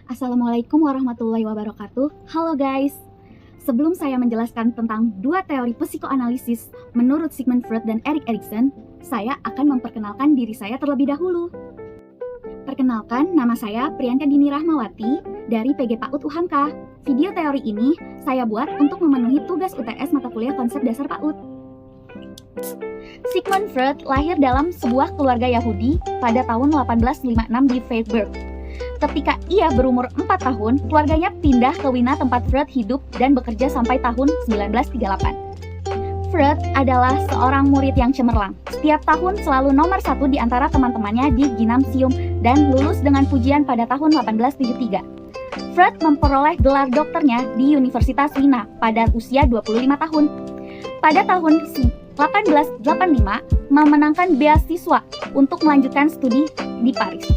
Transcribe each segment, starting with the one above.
Assalamualaikum warahmatullahi wabarakatuh. Halo guys. Sebelum saya menjelaskan tentang dua teori psikoanalisis menurut Sigmund Freud dan Erik Erikson, saya akan memperkenalkan diri saya terlebih dahulu. Perkenalkan, nama saya Priyanka Dini Rahmawati dari PG PAUD UHAMKA. Video teori ini saya buat untuk memenuhi tugas UTS mata kuliah konsep dasar PAUD. Sigmund Freud lahir dalam sebuah keluarga Yahudi pada tahun 1856 di Freiburg. Ketika ia berumur 4 tahun, keluarganya pindah ke Wina tempat Freud hidup dan bekerja sampai tahun 1938. Freud adalah seorang murid yang cemerlang. Setiap tahun selalu nomor 1 di antara teman-temannya di gimnasium dan lulus dengan pujian pada tahun 1873. Freud memperoleh gelar dokternya di Universitas Wina pada usia 25 tahun. Pada tahun 1885, memenangkan beasiswa untuk melanjutkan studi di Paris.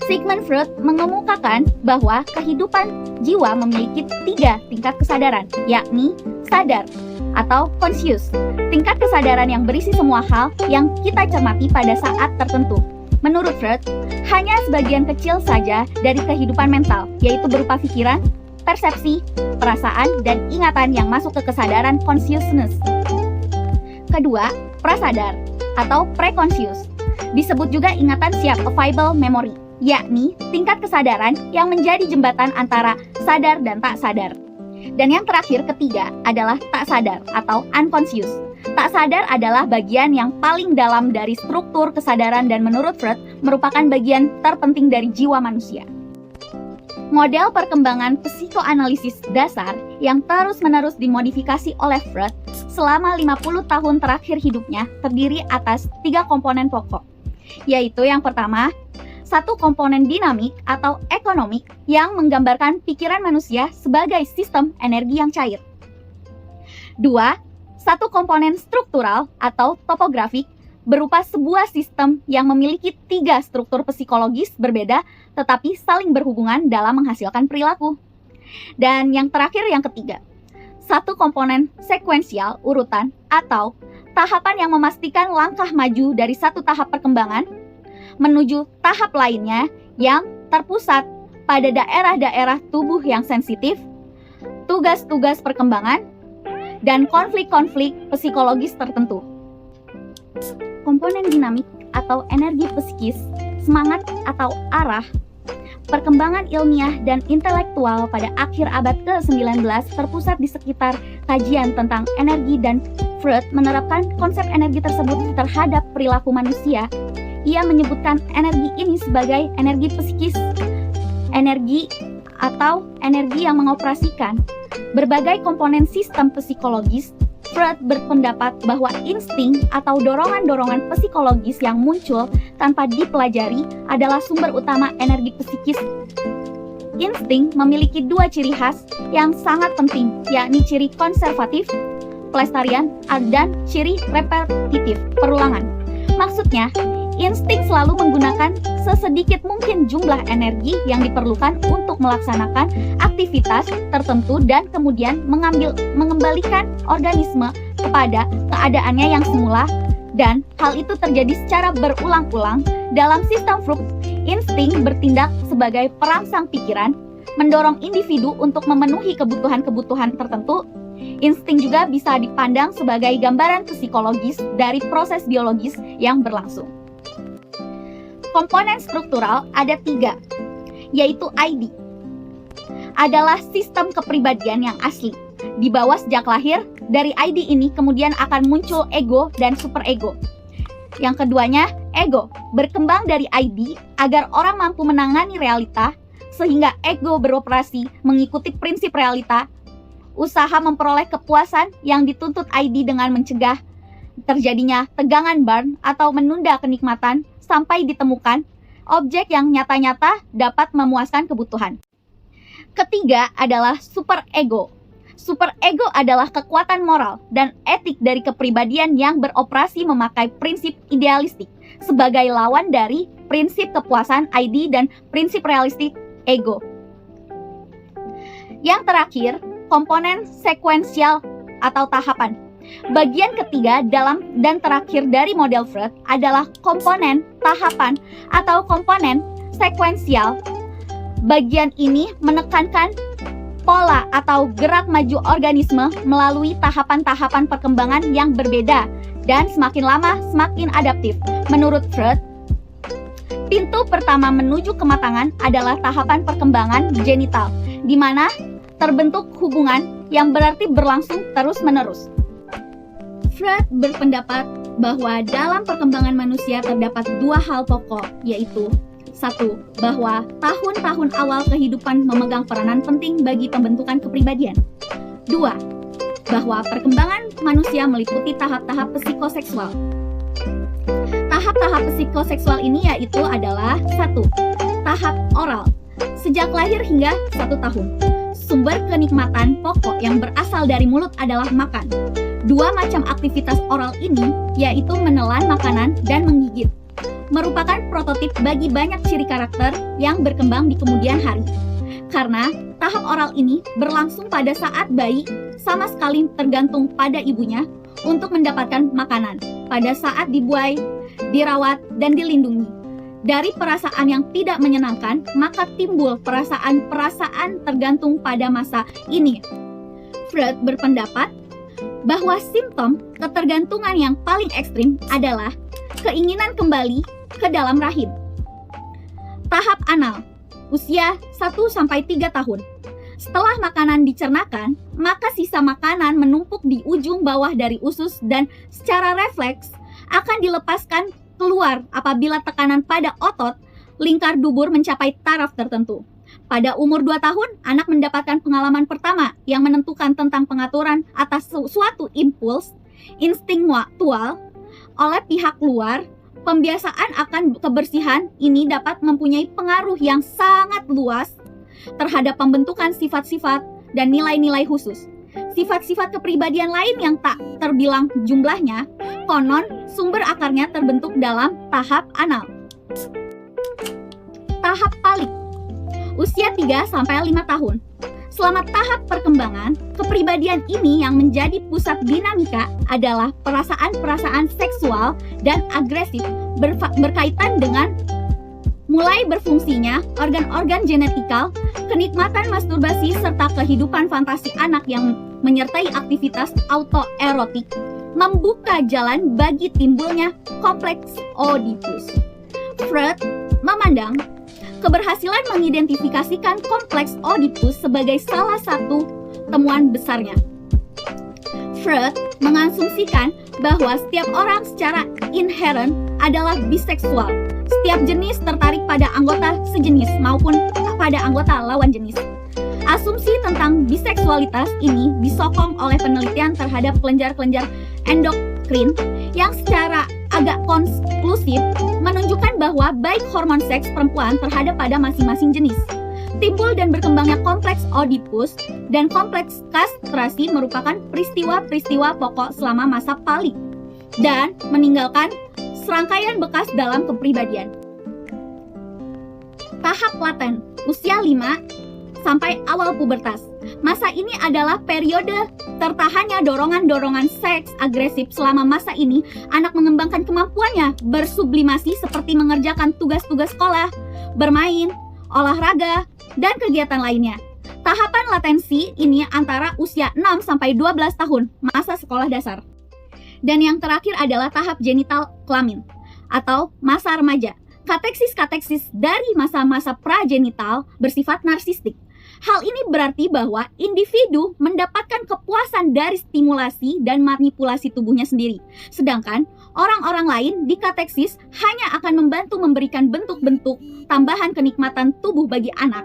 Sigmund Freud mengemukakan bahwa kehidupan jiwa memiliki 3 tingkat kesadaran, yakni sadar atau conscious, tingkat kesadaran yang berisi semua hal yang kita cermati pada saat tertentu. Menurut Freud, hanya sebagian kecil saja dari kehidupan mental, yaitu berupa pikiran, persepsi, perasaan, dan ingatan yang masuk ke kesadaran consciousness. Kedua, prasadar atau preconscious, disebut juga ingatan siap available memory, yakni tingkat kesadaran yang menjadi jembatan antara sadar dan tak sadar. Dan yang terakhir, ketiga, adalah tak sadar atau unconscious. Tak sadar adalah bagian yang paling dalam dari struktur kesadaran dan menurut Freud merupakan bagian terpenting dari jiwa manusia. Model perkembangan psikoanalisis dasar yang terus-menerus dimodifikasi oleh Freud selama 50 tahun terakhir hidupnya terdiri atas 3 komponen pokok, yaitu yang pertama, 1 komponen dinamik atau ekonomik yang menggambarkan pikiran manusia sebagai sistem energi yang cair. 2. 1 komponen struktural atau topografik berupa sebuah sistem yang memiliki 3 struktur psikologis berbeda tetapi saling berhubungan dalam menghasilkan perilaku. Dan yang terakhir, yang ketiga, 1 komponen sekuensial urutan atau tahapan yang memastikan langkah maju dari satu tahap perkembangan menuju tahap lainnya yang terpusat pada daerah-daerah tubuh yang sensitif, tugas-tugas perkembangan, dan konflik-konflik psikologis tertentu. Komponen dinamik atau energi psikis, semangat atau arah, perkembangan ilmiah dan intelektual pada akhir abad ke-19 terpusat di sekitar kajian tentang energi, dan Freud menerapkan konsep energi tersebut terhadap perilaku manusia. Ia menyebutkan energi ini sebagai energi psikis, energi atau energi yang mengoperasikan berbagai komponen sistem psikologis. Freud berpendapat bahwa insting atau dorongan-dorongan psikologis yang muncul tanpa dipelajari adalah sumber utama energi psikis. Insting memiliki 2 ciri khas yang sangat penting, yakni ciri konservatif, pelestarian, dan ciri repetitif, perulangan. Maksudnya, insting selalu menggunakan sesedikit mungkin jumlah energi yang diperlukan untuk melaksanakan aktivitas tertentu dan kemudian mengembalikan organisme kepada keadaannya yang semula, dan hal itu terjadi secara berulang-ulang. Dalam sistem Freud, insting bertindak sebagai perangsang pikiran, mendorong individu untuk memenuhi kebutuhan-kebutuhan tertentu. Insting juga bisa dipandang sebagai gambaran psikologis dari proses biologis yang berlangsung. Komponen struktural ada 3, yaitu ID. Adalah sistem kepribadian yang asli. Dibawa sejak lahir, dari ID ini kemudian akan muncul ego dan superego. Yang keduanya, ego, berkembang dari ID agar orang mampu menangani realita, sehingga ego beroperasi mengikuti prinsip realita. Usaha memperoleh kepuasan yang dituntut ID dengan mencegah terjadinya tegangan burn atau menunda kenikmatan sampai ditemukan objek yang nyata-nyata dapat memuaskan kebutuhan. Ketiga adalah superego. Superego adalah kekuatan moral dan etik dari kepribadian yang beroperasi memakai prinsip idealistik sebagai lawan dari prinsip kepuasan ID dan prinsip realistik ego. Yang terakhir, komponen sekuensial atau tahapan. Bagian ketiga dalam dan terakhir dari model Freud adalah komponen tahapan atau komponen sekuensial Bagian ini menekankan pola atau gerak maju organisme melalui tahapan-tahapan perkembangan yang berbeda dan semakin lama semakin adaptif. Menurut Freud, pintu pertama menuju kematangan adalah tahapan perkembangan genital, di mana terbentuk hubungan yang berarti berlangsung terus-menerus. Freud berpendapat bahwa dalam perkembangan manusia terdapat dua hal pokok, yaitu 1. Bahwa tahun-tahun awal kehidupan memegang peranan penting bagi pembentukan kepribadian. 2. Bahwa perkembangan manusia meliputi tahap-tahap psikoseksual. Tahap-tahap psikoseksual ini yaitu adalah 1. Tahap oral, sejak lahir hingga 1 tahun. Sumber kenikmatan pokok yang berasal dari mulut adalah makan. Dua macam aktivitas oral ini yaitu menelan makanan dan menggigit, merupakan prototip bagi banyak ciri karakter yang berkembang di kemudian hari. Karena tahap oral ini berlangsung pada saat bayi sama sekali tergantung pada ibunya untuk mendapatkan makanan, pada saat dibuai, dirawat, dan dilindungi. Dari perasaan yang tidak menyenangkan, maka timbul perasaan-perasaan tergantung pada masa ini. Freud berpendapat bahwa simptom ketergantungan yang paling ekstrim adalah keinginan kembali ke dalam rahim. Tahap anal, usia 1-3 tahun. Setelah makanan dicernakan, maka sisa makanan menumpuk di ujung bawah dari usus dan secara refleks akan dilepaskan keluar apabila tekanan pada otot lingkar dubur mencapai taraf tertentu. Pada umur 2 tahun, anak mendapatkan pengalaman pertama yang menentukan tentang pengaturan atas suatu impuls instingtual oleh pihak luar. Pembiasaan akan kebersihan ini dapat mempunyai pengaruh yang sangat luas terhadap pembentukan sifat-sifat dan nilai-nilai khusus. Sifat-sifat kepribadian lain yang tak terbilang jumlahnya, konon sumber akarnya terbentuk dalam tahap anal. Tahap palik, usia 3-5 tahun. Selama tahap perkembangan, kepribadian ini yang menjadi pusat dinamika adalah perasaan-perasaan seksual dan agresif berkaitan dengan mulai berfungsinya organ-organ genetikal, kenikmatan masturbasi, serta kehidupan fantasi anak yang menyertai aktivitas autoerotik, membuka jalan bagi timbulnya kompleks Oedipus. Freud memandang keberhasilan mengidentifikasikan kompleks Oedipus sebagai salah satu temuan besarnya. Freud mengasumsikan bahwa setiap orang secara inheren adalah biseksual. Setiap jenis tertarik pada anggota sejenis maupun pada anggota lawan jenis. Asumsi tentang biseksualitas ini disokong oleh penelitian terhadap kelenjar-kelenjar endokrin yang secara agak konklusif menunjukkan bahwa baik hormon seks perempuan terhadap pada masing-masing jenis. Timbul dan berkembangnya kompleks Oedipus dan kompleks kastrasi merupakan peristiwa-peristiwa pokok selama masa palik dan meninggalkan serangkaian bekas dalam kepribadian. Tahap laten, usia 5 sampai awal pubertas. Masa ini adalah periode tertahannya dorongan-dorongan seks agresif. Selama masa ini, anak mengembangkan kemampuannya bersublimasi seperti mengerjakan tugas-tugas sekolah, bermain, olahraga, dan kegiatan lainnya. Tahapan latensi ini antara usia 6 sampai 12 tahun, masa sekolah dasar. Dan yang terakhir adalah tahap genital kelamin atau masa remaja. Kateksis-kateksis dari masa-masa pragenital bersifat narsistik. Hal ini berarti bahwa individu mendapatkan kepuasan dari stimulasi dan manipulasi tubuhnya sendiri. Sedangkan orang-orang lain di kateksis hanya akan membantu memberikan bentuk-bentuk tambahan kenikmatan tubuh bagi anak.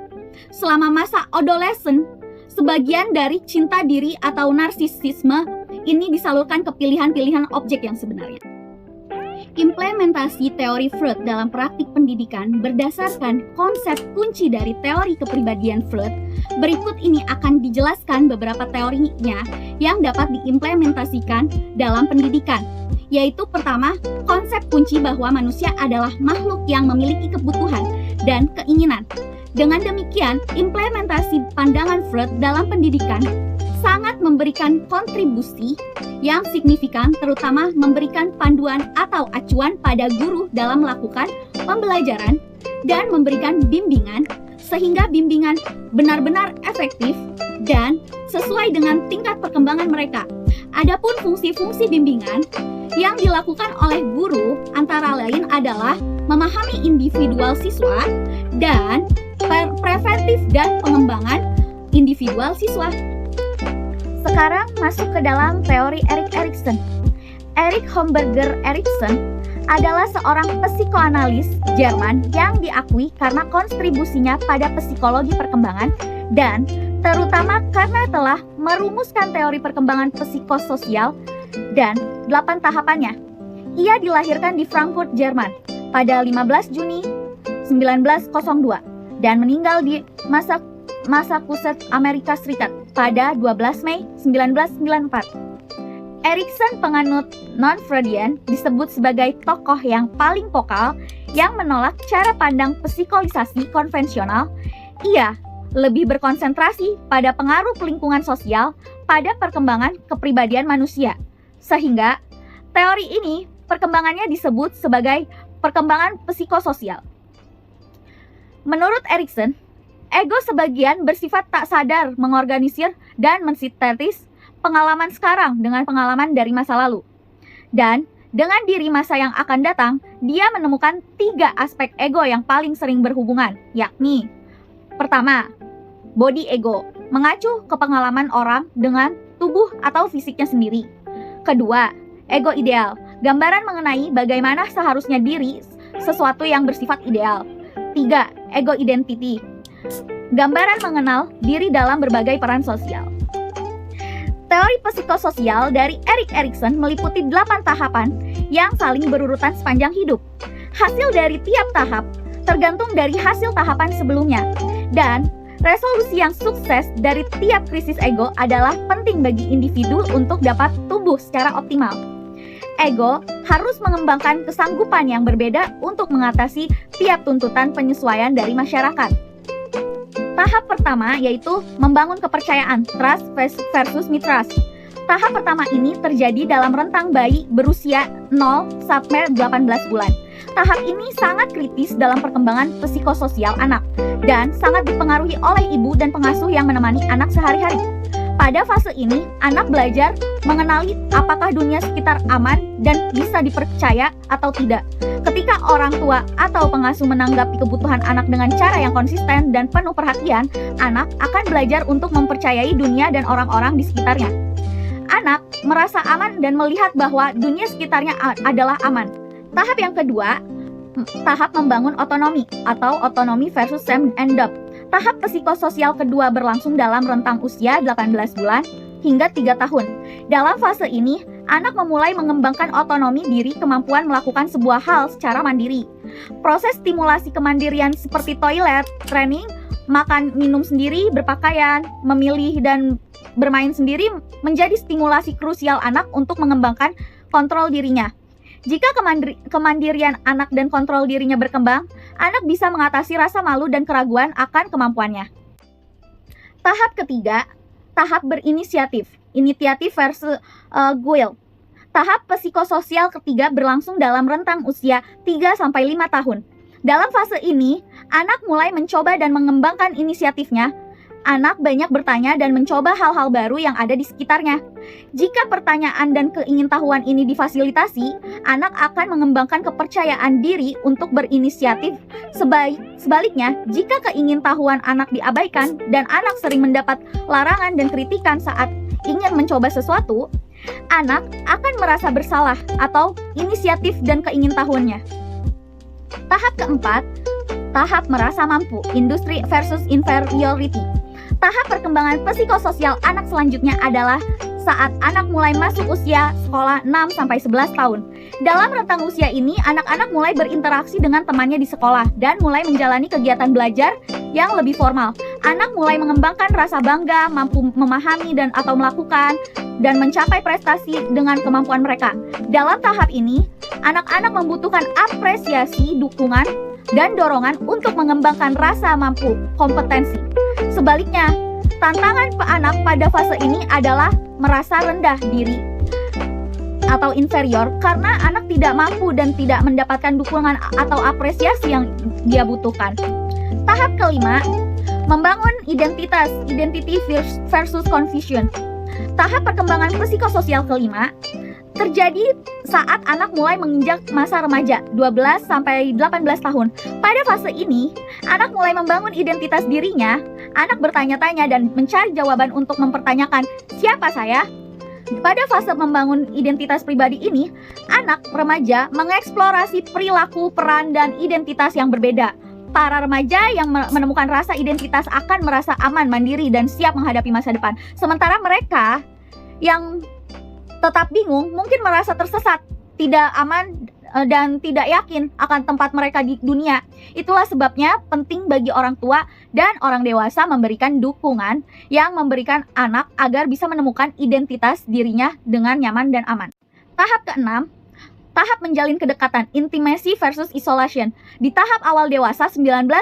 Selama masa adolesen, sebagian dari cinta diri atau narsisisme ini disalurkan ke pilihan-pilihan objek yang sebenarnya. Implementasi teori Freud dalam praktik pendidikan berdasarkan konsep kunci dari teori kepribadian Freud. Berikut ini akan dijelaskan beberapa teorinya yang dapat diimplementasikan dalam pendidikan. Yaitu pertama, konsep kunci bahwa manusia adalah makhluk yang memiliki kebutuhan dan keinginan. Dengan demikian, implementasi pandangan Freud dalam pendidikan sangat memberikan kontribusi yang signifikan, terutama memberikan panduan atau acuan pada guru dalam melakukan pembelajaran dan memberikan bimbingan sehingga bimbingan benar-benar efektif dan sesuai dengan tingkat perkembangan mereka. Adapun fungsi-fungsi bimbingan yang dilakukan oleh guru antara lain adalah memahami individual siswa dan preventif dan pengembangan individual siswa. Sekarang masuk ke dalam teori Erik Erikson. Erich Homburger Erikson adalah seorang psikoanalis Jerman yang diakui karena kontribusinya pada psikologi perkembangan dan terutama karena telah merumuskan teori perkembangan psikososial dan 8 tahapannya. Ia dilahirkan di Frankfurt, Jerman pada 15 Juni 1902 dan meninggal di Massachusetts, Amerika Serikat pada 12 Mei 1994. Erikson, penganut non-Freudian, disebut sebagai tokoh yang paling vokal yang menolak cara pandang psikolisasi konvensional. Ia lebih berkonsentrasi pada pengaruh lingkungan sosial pada perkembangan kepribadian manusia. Sehingga teori ini perkembangannya disebut sebagai perkembangan psikososial. Menurut Erikson, ego sebagian bersifat tak sadar mengorganisir dan mensintetis pengalaman sekarang dengan pengalaman dari masa lalu. Dan dengan diri masa yang akan datang, dia menemukan 3 aspek ego yang paling sering berhubungan, yakni pertama, body ego, mengacu ke pengalaman orang dengan tubuh atau fisiknya sendiri. Kedua, ego ideal, gambaran mengenai bagaimana seharusnya diri sesuatu yang bersifat ideal. 3, ego identity, gambaran mengenal diri dalam berbagai peran sosial. Teori psikososial dari Erik Erikson meliputi 8 tahapan yang saling berurutan sepanjang hidup. Hasil dari tiap tahap tergantung dari hasil tahapan sebelumnya. Dan resolusi yang sukses dari tiap krisis ego adalah penting bagi individu untuk dapat tumbuh secara optimal. Ego harus mengembangkan kesanggupan yang berbeda untuk mengatasi tiap tuntutan penyesuaian dari masyarakat. Tahap pertama yaitu membangun kepercayaan, trust versus mistrust. Tahap pertama ini terjadi dalam rentang bayi berusia 0 sampai 18 bulan. Tahap ini sangat kritis dalam perkembangan psikososial anak dan sangat dipengaruhi oleh ibu dan pengasuh yang menemani anak sehari-hari. Pada fase ini, anak belajar mengenali apakah dunia sekitar aman dan bisa dipercaya atau tidak. Ketika orang tua atau pengasuh menanggapi kebutuhan anak dengan cara yang konsisten dan penuh perhatian, anak akan belajar untuk mempercayai dunia dan orang-orang di sekitarnya. Anak merasa aman dan melihat bahwa dunia sekitarnya adalah aman. Tahap yang kedua, tahap membangun otonomi atau otonomi versus shame and doubt. Tahap psikososial kedua berlangsung dalam rentang usia 18 bulan hingga 3 tahun. Dalam fase ini, anak memulai mengembangkan otonomi diri, kemampuan melakukan sebuah hal secara mandiri. Proses stimulasi kemandirian seperti toilet, training, makan minum sendiri, berpakaian, memilih dan bermain sendiri menjadi stimulasi krusial anak untuk mengembangkan kontrol dirinya. Jika kemandirian anak dan kontrol dirinya berkembang, anak bisa mengatasi rasa malu dan keraguan akan kemampuannya. Tahap ketiga, tahap berinisiatif, inisiatif versus guilt. Tahap psikososial ketiga berlangsung dalam rentang usia 3-5 tahun. Dalam fase ini, anak mulai mencoba dan mengembangkan inisiatifnya. Anak banyak bertanya dan mencoba hal-hal baru yang ada di sekitarnya. Jika pertanyaan dan keingintahuan ini difasilitasi, anak akan mengembangkan kepercayaan diri untuk berinisiatif. Sebaliknya, jika keingintahuan anak diabaikan dan anak sering mendapat larangan dan kritikan saat ingin mencoba sesuatu, anak akan merasa bersalah atau inisiatif dan keingintahuannya. Tahap keempat, tahap merasa mampu, industri versus inferiority. Tahap perkembangan psikososial anak selanjutnya adalah saat anak mulai masuk usia sekolah 6-11 tahun. Dalam rentang usia ini, anak-anak mulai berinteraksi dengan temannya di sekolah dan mulai menjalani kegiatan belajar yang lebih formal. Anak mulai mengembangkan rasa bangga, mampu memahami dan atau melakukan dan mencapai prestasi dengan kemampuan mereka. Dalam tahap ini, anak-anak membutuhkan apresiasi, dukungan, dan dorongan untuk mengembangkan rasa mampu, kompetensi. Sebaliknya, tantangan anak pada fase ini adalah merasa rendah diri atau inferior karena anak tidak mampu dan tidak mendapatkan dukungan atau apresiasi yang dia butuhkan. Tahap kelima, membangun identitas, identity versus confusion. Tahap perkembangan psikososial kelima terjadi saat anak mulai menginjak masa remaja, 12 sampai 18 tahun. Pada fase ini, anak mulai membangun identitas dirinya. Anak bertanya-tanya dan mencari jawaban untuk mempertanyakan, siapa saya? Pada fase membangun identitas pribadi ini, anak remaja mengeksplorasi perilaku, peran, dan identitas yang berbeda. Para remaja yang menemukan rasa identitas akan merasa aman, mandiri, dan siap menghadapi masa depan. Sementara mereka yang tetap bingung, mungkin merasa tersesat, tidak aman, dan tidak yakin akan tempat mereka di dunia. Itulah sebabnya penting bagi orang tua dan orang dewasa memberikan dukungan yang memberikan anak agar bisa menemukan identitas dirinya dengan nyaman dan aman. Tahap keenam, tahap menjalin kedekatan, intimacy versus isolation. Di tahap awal dewasa 19-40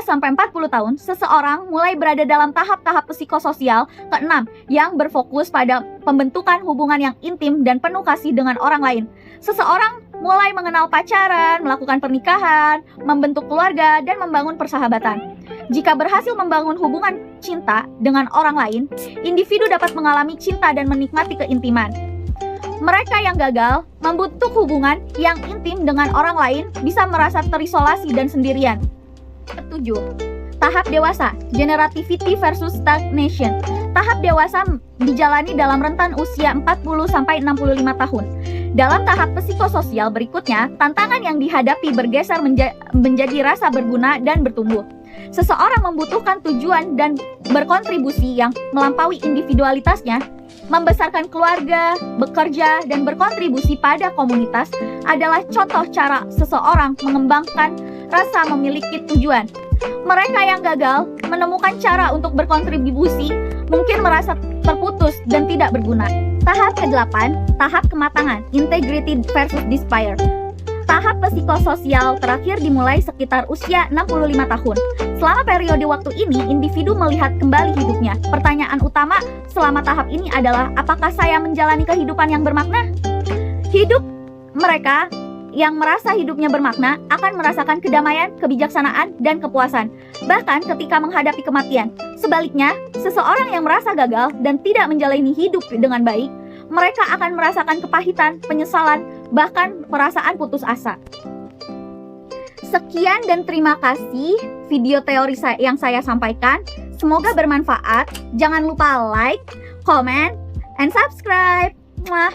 tahun, seseorang mulai berada dalam tahap-tahap psikososial keenam yang berfokus pada pembentukan hubungan yang intim dan penuh kasih dengan orang lain. Seseorang mulai mengenal pacaran, melakukan pernikahan, membentuk keluarga, dan membangun persahabatan. Jika berhasil membangun hubungan cinta dengan orang lain, individu dapat mengalami cinta dan menikmati keintiman. Mereka yang gagal membentuk hubungan yang intim dengan orang lain bisa merasa terisolasi dan sendirian. Ketujuh, tahap dewasa, generativity versus stagnation. Tahap dewasa dijalani dalam rentan usia 40-65 tahun. Dalam tahap psikososial berikutnya, tantangan yang dihadapi bergeser menjadi rasa berguna dan bertumbuh. Seseorang membutuhkan tujuan dan berkontribusi yang melampaui individualitasnya. Membesarkan keluarga, bekerja, dan berkontribusi pada komunitas adalah contoh cara seseorang mengembangkan rasa memiliki tujuan. Mereka yang gagal menemukan cara untuk berkontribusi mungkin merasa terputus dan tidak berguna. Tahap ke-8, tahap kematangan, integrity versus despair. Tahap psikososial terakhir dimulai sekitar usia 65 tahun. Selama periode waktu ini, individu melihat kembali hidupnya. Pertanyaan utama selama tahap ini adalah, apakah saya menjalani kehidupan yang bermakna? Hidup mereka yang merasa hidupnya bermakna akan merasakan kedamaian, kebijaksanaan, dan kepuasan, bahkan ketika menghadapi kematian. Sebaliknya, seseorang yang merasa gagal dan tidak menjalani hidup dengan baik, mereka akan merasakan kepahitan, penyesalan, bahkan perasaan putus asa. Sekian dan terima kasih video teori yang saya sampaikan. Semoga bermanfaat. Jangan lupa like, comment, and subscribe. Mwah.